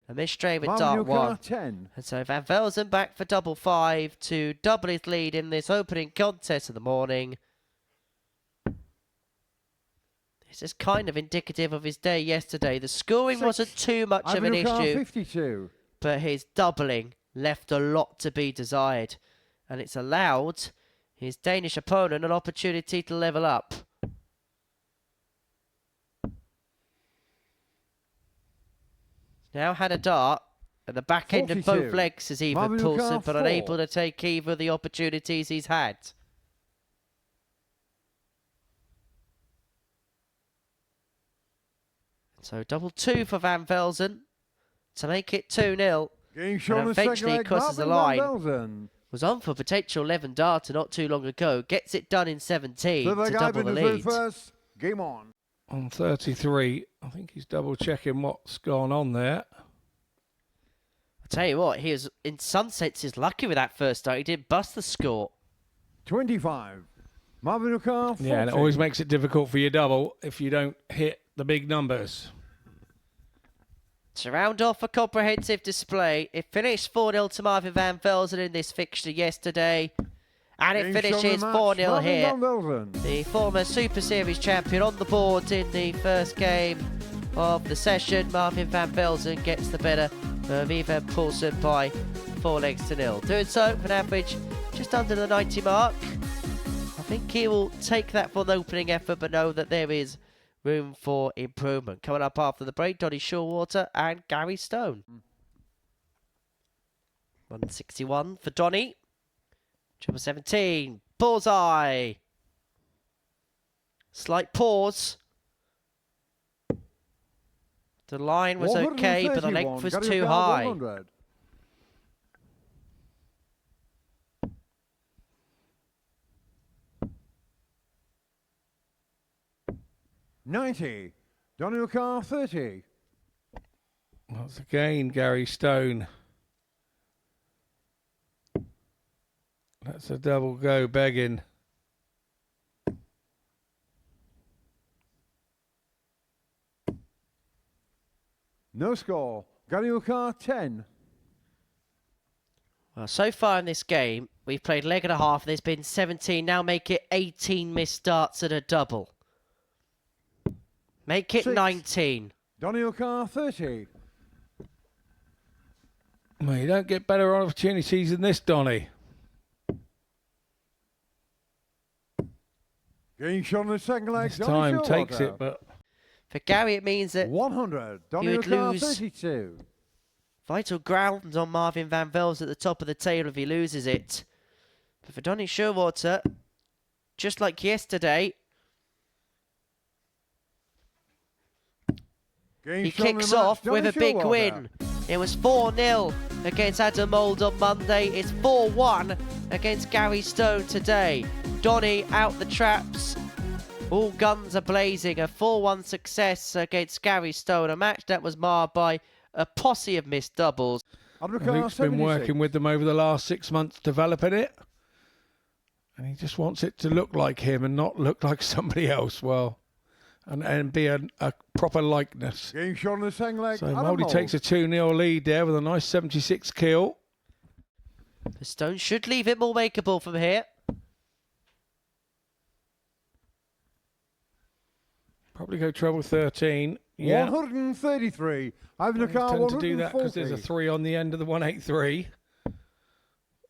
A miss straight with dart 1. 10. And so Van Velzen back for double 5 to double his lead in this opening contest of the morning. This is kind of indicative of his day yesterday. The scoring wasn't too much of an issue, 52. but his doubling left a lot to be desired. And it's allowed his Danish opponent an opportunity to level up. Now had a dart at the back end of both legs as even Poulsen, but unable to take either of the opportunities he's had. So double 2 for Van Velzen to make it 2-0. And eventually crosses the line. Was on for potential 11 darter not too long ago. Gets it done in 17 to double the lead. Game on. On 33, I think he's double checking what's gone on there. I tell you what, he was in some senses lucky with that first start. He didn't bust the score. 25. Marvin 40. Yeah, and it always makes it difficult for your double if you don't hit the big numbers. To round off a comprehensive display, it finished 4-0 to Marvin Van Velzen in this fixture yesterday. And it finishes 4-0 here. The former Super Series champion on the board in the first game of the session. Marvin Van Velzen gets the better of Ivan Poulsen by 4 legs to 0. Doing so with an average just under the 90 mark. I think he will take that for the opening effort, but know that there is room for improvement. Coming up after the break, Donny Scheurwater and Gary Stone. 161 for Donny. Triple 17. Bullseye. Slight pause. The line was okay, but the length was too high. 100. $90. Donny 30. Once again, Gary Stone. That's a double go begging. No score. Gary 10. Well, so far in this game, we've played leg and a half. There's been 17. Now make it 18 missed starts at a double. Make it 19. Donny 30. Well, you don't get better opportunities than this, Donny. Getting shot on the second leg. This time takes it, but for Gary, it means that 100. Donny would lose 32. vital ground on Marvin Van Velzen at the top of the table if he loses it. But for Donny Scheurwater, just like yesterday, he kicks off with a big win. It was 4-0 against Adam Mould on Monday. It's 4-1 against Gary Stone today. Donny out the traps. All guns are blazing. A 4-1 success against Gary Stone. A match that was marred by a posse of missed doubles. Luke's been working with them over the last 6 months, developing it. And he just wants it to look like him and not look like somebody else. Well, and be a proper likeness. Getting shot on the second leg. So Mould takes a 2-0 lead there with a nice 76 kill. The Stone should leave it more makeable from here. Probably go treble 13. Yeah. 133. I've tend to do that because there's a 3 on the end of the 183.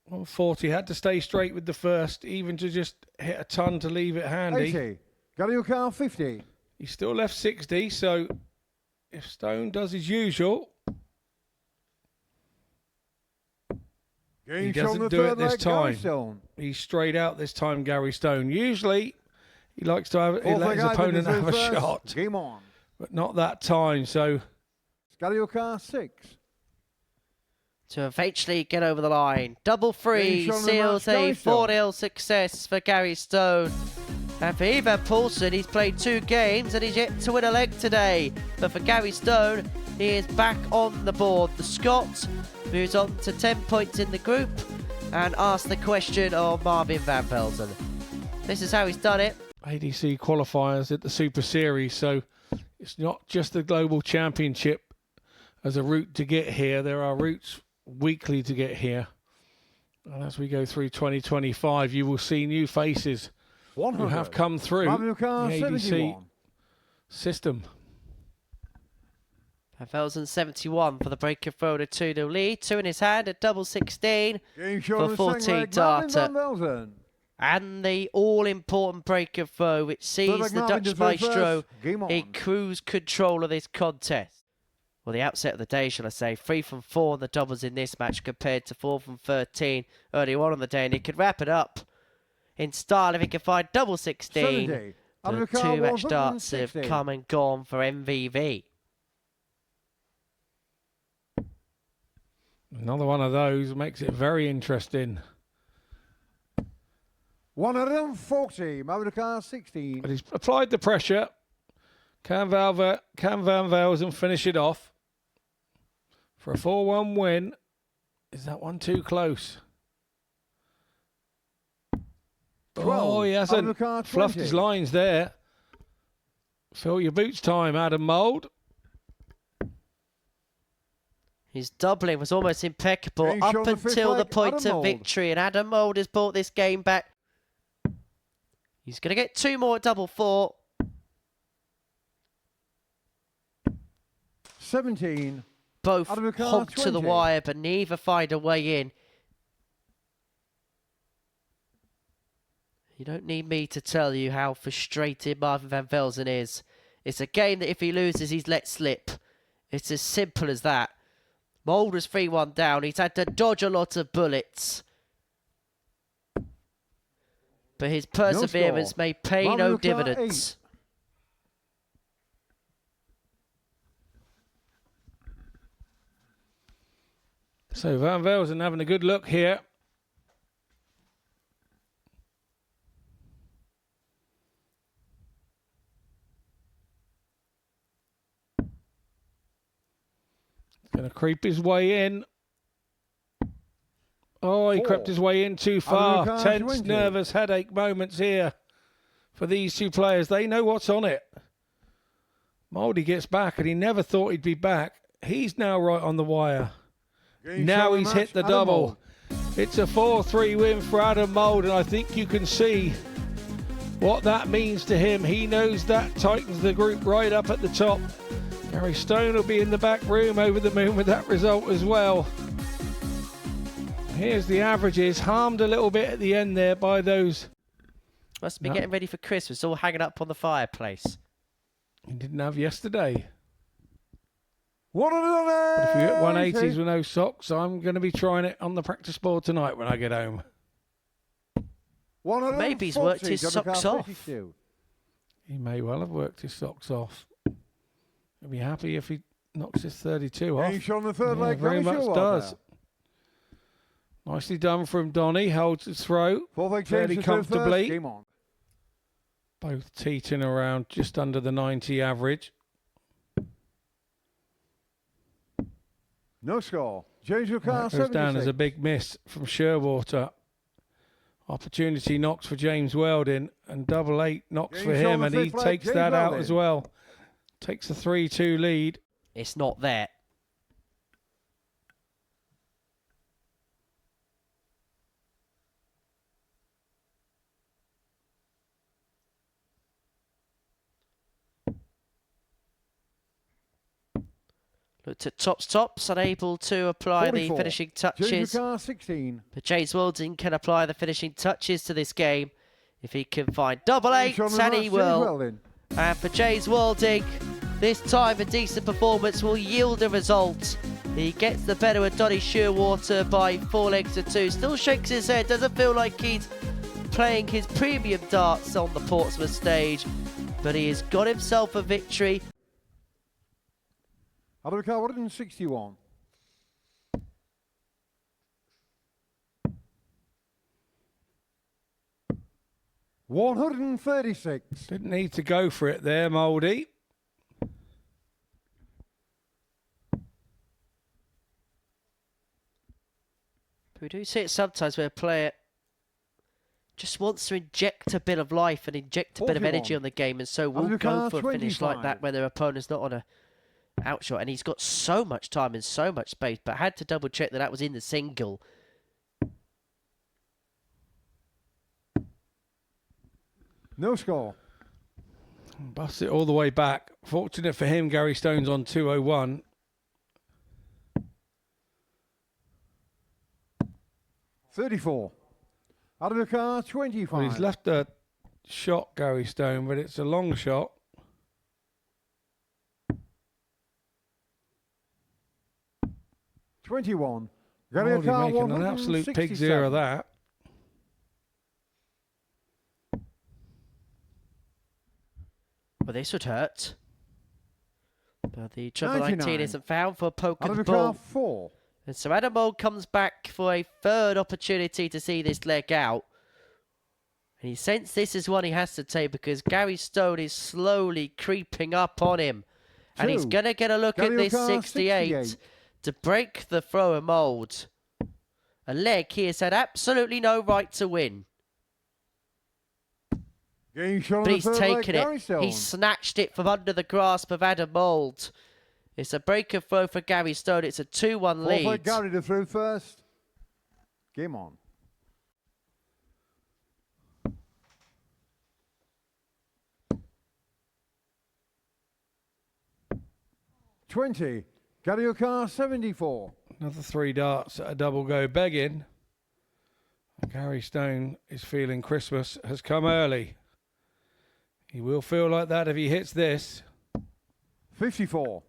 140 had to stay straight with the first, even to just hit a ton to leave it handy. 80. Gary 50. He's still left 60, so if Stone does his usual, he doesn't do it this time. He's straight out this time, Gary Stone. Usually, he likes to have, he let his opponent have a shot. Game on. But not that time, so Gary 6. To eventually get over the line. Double 3 seals a 4-0 success for Gary Stone. And for Ivan Poulsen, he's played 2 games and he's yet to win a leg today. But for Gary Stone, he is back on the board. The Scot moves on to 10 points in the group and asks the question of Marvin Van Velzen. This is how he's done it. ADC qualifiers at the Super Series, so it's not just the Global Championship as a route to get here. There are routes weekly to get here. And as we go through 2025, you will see new faces who have come through the ADC system. Velzen 71 for the break of road, a 2-0 lead. 2 in his hand at double 16 for 14 darter. And the all-important break of throw, which sees the Dutch maestro in cruise control of this contest. Well, the outset of the day, shall I say, 3 from 4 on the doubles in this match compared to 4 from 13 earlier on in the day, and he could wrap it up in style if he can find double 16. The 2 match darts have come and gone for MVV. Another one of those makes it very interesting. 140, Mould 16. But he's applied the pressure. Can Van Velzen finish it off for a 4-1 win? Is that one too close? 12, oh, he hasn't fluffed his lines there. Fill your boots time, Adam Mould. His doubling was almost impeccable up until the point of victory, and Adam Mould has brought this game back. He's going to get 2 more at double 4. 17. Both hogged to the wire, but neither find a way in. You don't need me to tell you how frustrated Marvin van Velzen is. It's a game that if he loses, he's let slip. It's as simple as that. Mould was 3-1 down. He's had to dodge a lot of bullets. But his perseverance may pay no dividends. So Van Velzen having a good look here. Going to creep his way in. Oh, he crept his way in too far. Tense, nervous, headache moments here for these two players. They know what's on it. Mouldy gets back, and he never thought he'd be back. He's now right on the wire. Now he's hit the double. It's a 4-3 win for Adam Mould, and I think you can see what that means to him. He knows that tightens the group right up at the top. Gary Stone will be in the back room over the moon with that result as well. Here's the averages, harmed a little bit at the end there by those. Must be getting ready for Christmas, all hanging up on the fireplace. He didn't have yesterday. But if you get 180s with no socks, I'm going to be trying it on the practice board tonight when I get home. Maybe he's worked his socks off. He may well have worked his socks off. He'll be happy if he knocks his 32 off. He's on the third leg. Very much does. Nicely done from Donny. Holds his throw fairly comfortably. Both teetering around just under the 90 average. No score. James Lucas goes down as a big miss from Scheurwater. Opportunity knocks for James Welding, and double 8 knocks for him, and he takes that out as well. Takes a 3-2 lead. It's not there. Looked at tops, unable to apply the finishing touches. 16. But James Welding can apply the finishing touches to this game. If he can find double 8, and he will. And for James Welding, this time a decent performance will yield a result. He gets the better of Donny Scheurwater by 4 legs to 2. Still shakes his head, doesn't feel like he's playing his premium darts on the Portsmouth stage. But he has got himself a victory. Out of the car, 161. $136. Didn't need to go for it there, Mouldy. We do see it sometimes where a player just wants to inject a bit of life and inject a bit of energy on the game, and so will go for a finish like that when their opponent's not on a outshot, and he's got so much time and so much space, but had to double check that was in the single. No score. Bust it all the way back. Fortunate for him, Gary Stone's on 201. $34. Out of the car, 25. Well, he's left a shot, Gary Stone, but it's a long shot. $21. Mould making an absolute pig's ear of that. Well, this would hurt. But the treble 19 isn't found for Poulsen. Car 4. And so Adam Mould comes back for a third opportunity to see this leg out. And he sensed this is one he has to take because Gary Stone is slowly creeping up on him. And he's going to get a look at this 68 to break the thrower Mould. A leg he has had absolutely no right to win. But he's taken it. He snatched it from under the grasp of Adam Mould. It's a breaker throw for Gary Stone. It's a 2-1 lead. Gary to throw first. Game on. $20. Gary O'Carr 74. Another 3 darts at a double go begging. Gary Stone is feeling Christmas has come early. He will feel like that if he hits this. 54.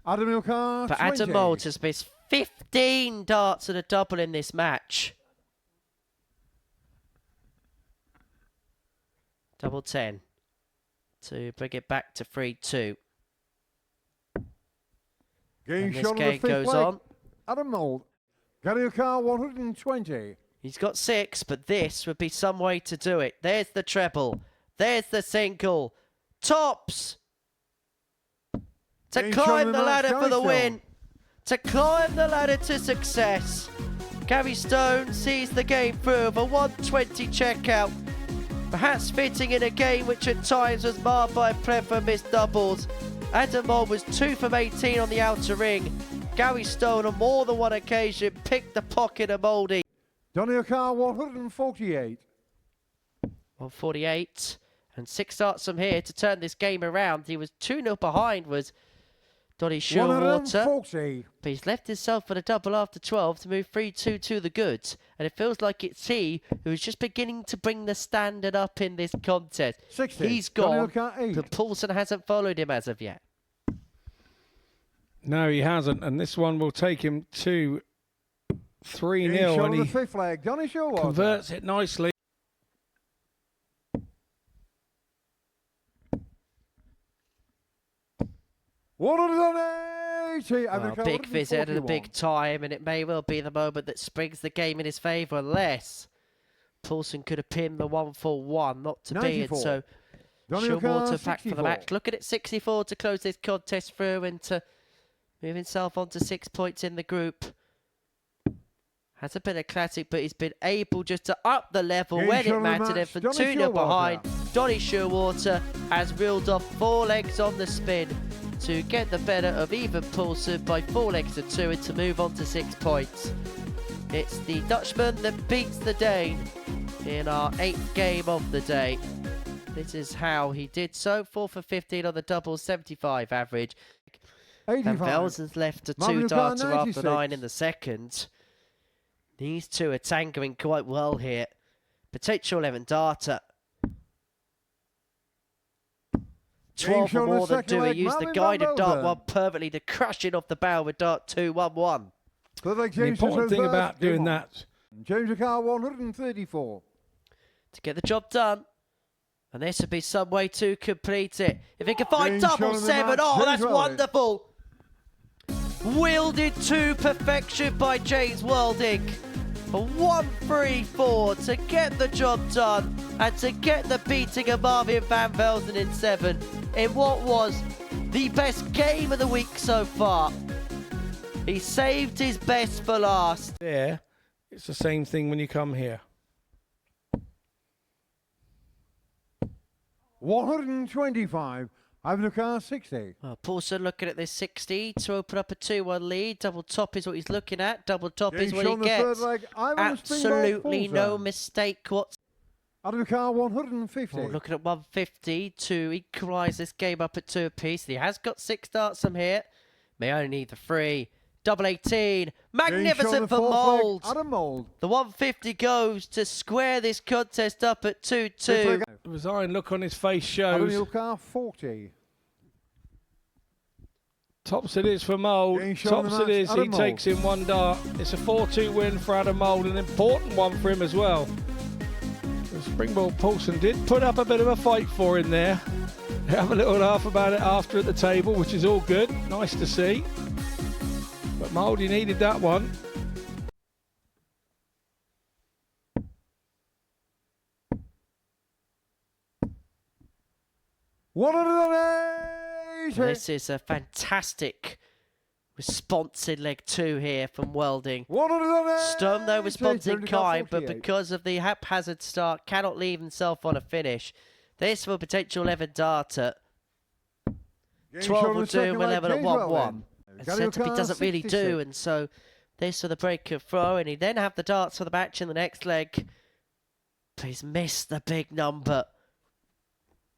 Adam O'Carr, but Adam Mould has missed 15 darts at a double in this match. Double 10 to bring it back to 3-2. And this game goes on. Adam Mould. Gary O'Carr 120. He's got 6, but this would be some way to do it. There's the treble. There's the single. Tops! To climb the ladder for the win. To climb the ladder to success. Gary Stone sees the game through with a 120 checkout. Perhaps fitting in a game which at times was marred by a plethora of missed doubles. Adam Mould was 2 from 18 on the outer ring. Gary Stone on more than one occasion picked the pocket of Mouldy. Donny O'Carr 148. 148. And 6 darts from here to turn this game around. He was 2-0 behind was Donny Scheurwater. But he's left himself for the double after 12 to move 3-2 to the goods. And it feels like it's he who's just beginning to bring the standard up in this contest. 60. He's gone, but Poulsen hasn't followed him as of yet. No, he hasn't. And this one will take him to 3-0. And he fifth leg. Donny Scheurwater converts it nicely. Big visit at a big time, and it may well be the moment that springs the game in his favour, unless Poulsen could have pinned the 1-4-1, not to 94. Be, and so Scheurwater back for the match. Look at it, 64 to close this contest through and to move himself on to 6 points in the group. Hasn't been a classic, but he's been able just to up the level when it mattered, and from 2-0 behind, Donny Scheurwater has reeled off 4 legs on the spin to get the better of even Poulsen by 4 legs to 2 and to move on to 6 points. It's the Dutchman that beats the Dane in our 8th game of the day. This is how he did so. 4 for 15 on the double, 75 average. 85. And Velzen's left a 2-darter after 9 in the second. These two are tangoing quite well here. Potential 11-darter. 12 for more than do. He used the guided dart 1 perfectly to crush it off the barrel with dart 2, 1-1. The important thing about doing that. James O'Carr 134. To get the job done. And this would be some way to complete it. If he can find double 7, oh, that's wonderful. Wielded to perfection by James Welding. A 1-3-4 to get the job done and to get the beating of Marvin van Velzen in 7 in what was the best game of the week so far. He saved his best for last. There, it's the same thing when you come here. 125. Ivan Car 60. Well, Poulsen looking at this 60 to open up a 2-1 lead. Double top is what he's looking at. Double top is what he gets. Absolutely no mistake whatsoever. Ivan Car 150. Oh, looking at 150 to equalise this game up at 2 apiece. He has got 6 darts from here. May only need the 3. Double 18. Magnificent for Mould. Mould. The 150 goes to square this contest up at 2-2. The resigned look on his face shows. Ivan Car 40. Tops it is for Mould. Tops it is. He takes in 1 dart. It's a 4-2 win for Adam Mould, an important one for him as well. The Springboard Poulsen did put up a bit of a fight for him there. Have a little laugh about it after at the table, which is all good. Nice to see. But Mould, he needed that one. This is a fantastic response in leg 2 here from Welding. Stone though responds in kind, but because of the haphazard start, cannot leave himself on a finish. This for potential 11 darter. 12 will do him 11 at 1-1. And Centipede doesn't really do, and so this for the break of throw, and he then have the darts for the match in the next leg. But he's missed the big number.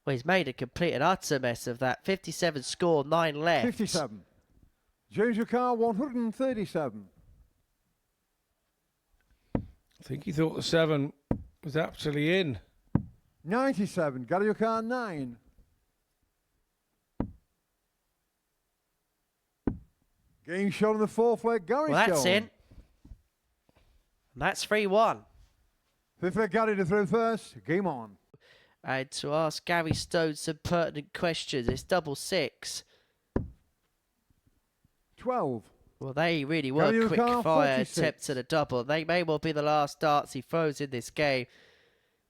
Well, he's made a complete and utter mess of that. 57 score, 9 left. 57. James Car 137. I think he thought the 7 was actually in. 97. Gary Car 9. Game shot on the 4th leg, Gary Well, that's Stone. in. And that's 3-1. 5th leg, Gary to throw first. Game on. I had to ask Gary Stone some pertinent questions. It's double 6. 12. Well, they really were quick fire attempts at a double. They may well be the last darts he throws in this game,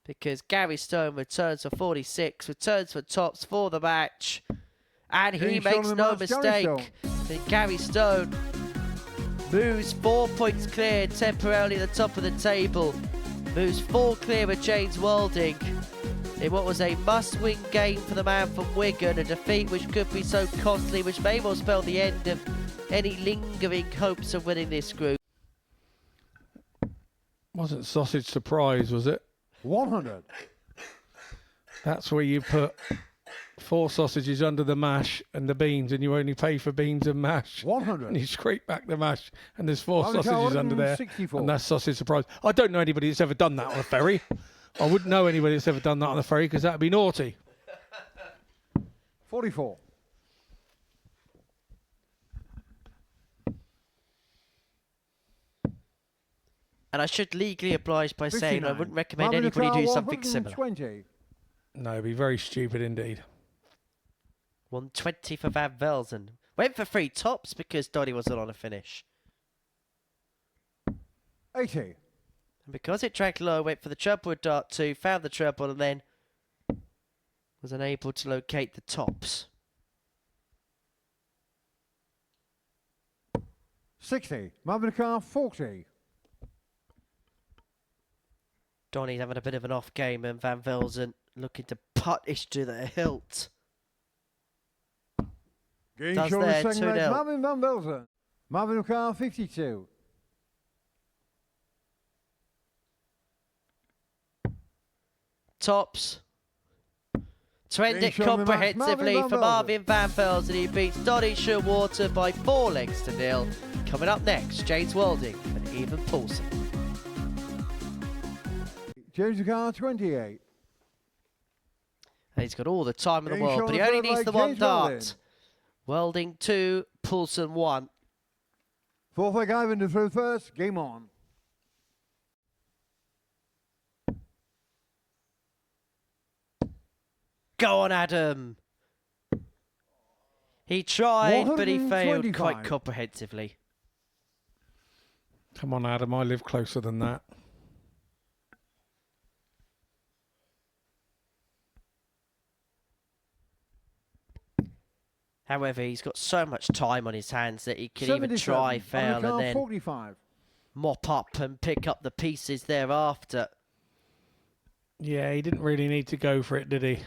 because Gary Stone returns for 46, returns for tops for the match, and he makes no mistake. Gary Stone moves 4 points clear temporarily at the top of the table, moves 4 clear of James Welding in what was a must-win game for the man from Wigan, a defeat which could be so costly, which may well spell the end of any lingering hopes of winning this group. Wasn't sausage surprise, was it? 100. That's where you put 4 sausages under the mash and the beans, and you only pay for beans and mash. 100. And you scrape back the mash, and there's 4 sausages under there, and that's sausage surprise. I don't know anybody that's ever done that on a ferry. I wouldn't know anybody that's ever done that on a ferry, because that would be naughty. 44. And I should legally oblige by 59. saying I wouldn't recommend anybody do something similar. 120. No, it'd be very stupid indeed. 120 for Van Velzen. Went for 3 tops because Donny wasn't on a finish. 80. And because it dragged low, went for the treble with dart 2, found the treble, and then was unable to locate the tops. 60. Marvin Car 40. Donny's having a bit of an off game, and Van Velzen looking to punish to the hilt. Game Does shot there, the second leg, 2-0. Marvin Van Velzen. Marvin Car 52. Tops. To end it comprehensively for Marvin Van Velzen, he beats Donny Scheurwater by 4 legs to 0. Coming up next, James Welding and even Poulsen. James Car 28. And he's got all the time in the world, but he only needs the 1 dart. Welding 2, Poulsen 1. 4th leg, Ivan to throw first. Game on. Go on, Adam. He tried, but he failed 125. quite comprehensively. Come on, Adam, I live closer than that. However, he's got so much time on his hands that he can even try, fail, and then 45. mop up and pick up the pieces thereafter. Yeah, he didn't really need to go for it, did he?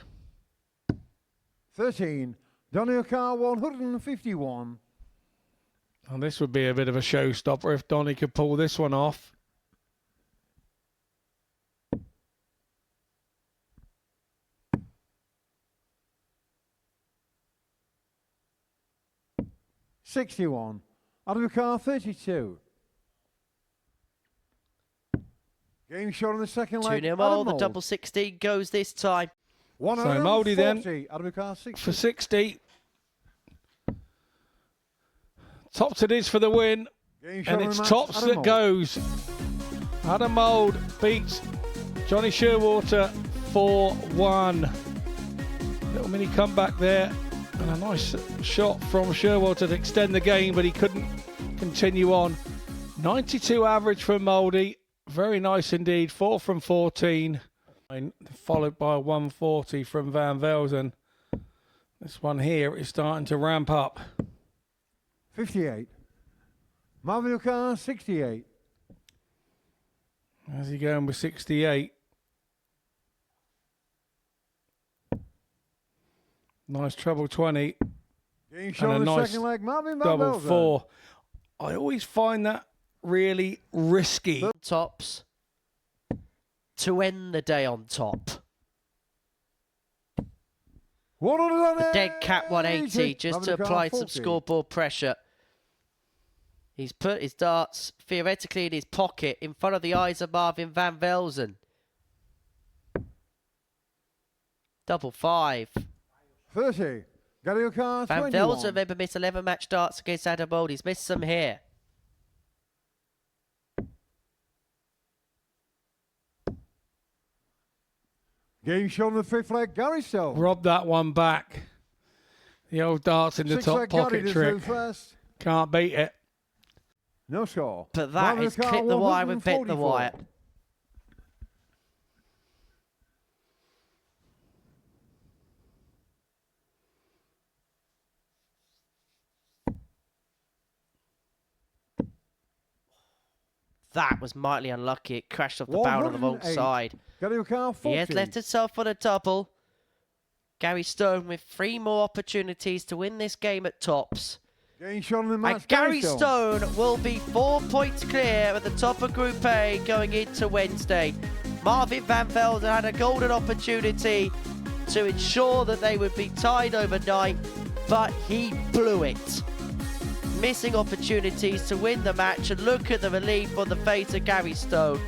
13. Donny 151. And this would be a bit of a showstopper if Donny could pull this one off. $61. Out of the car, 32. Game shot in the second leg. 2-0 Mould. The double 16 goes this time. So Mouldy then out of the car, 60. for 60. Tops it is for the win. And it's Tops that goes. Adam Mould beats Johnny Scheurwater 4-1. Little mini comeback there. And a nice shot from Scheurwater to extend the game, but he couldn't continue on. 92 average from Mouldy. Very nice indeed. 4 from 14. Followed by 140 from Van Velzen. This one here is starting to ramp up. 58. Marvin 68. How's he going with 68? Nice treble 20. Game And a nice second leg. Marvin double 4. I always find that really risky. Tops to end the day on top. The dead cat 180 just to apply some scoreboard pressure. He's put his darts theoretically in his pocket in front of the eyes of Marvin Van Velzen. Double 5. 30. Van Van Velzen, remember, missed 11 match darts against Adam Mould. He's missed some here. Game shown in the fifth leg, Gary Stone. Robbed that one back. The old darts in the top pocket trick. Can't beat it. No score. But that is clip the wire and bit the wire. That was mightily unlucky. It crashed off the barrel on the wrong side. He has left himself on a double. Gary Stone with 3 more opportunities to win this game at Tops. And Gary Stone will be 4 points clear at the top of Group A going into Wednesday. Marvin Van Velzen had a golden opportunity to ensure that they would be tied overnight, but he blew it. Missing opportunities to win the match, and look at the relief on the face of Gary Stone.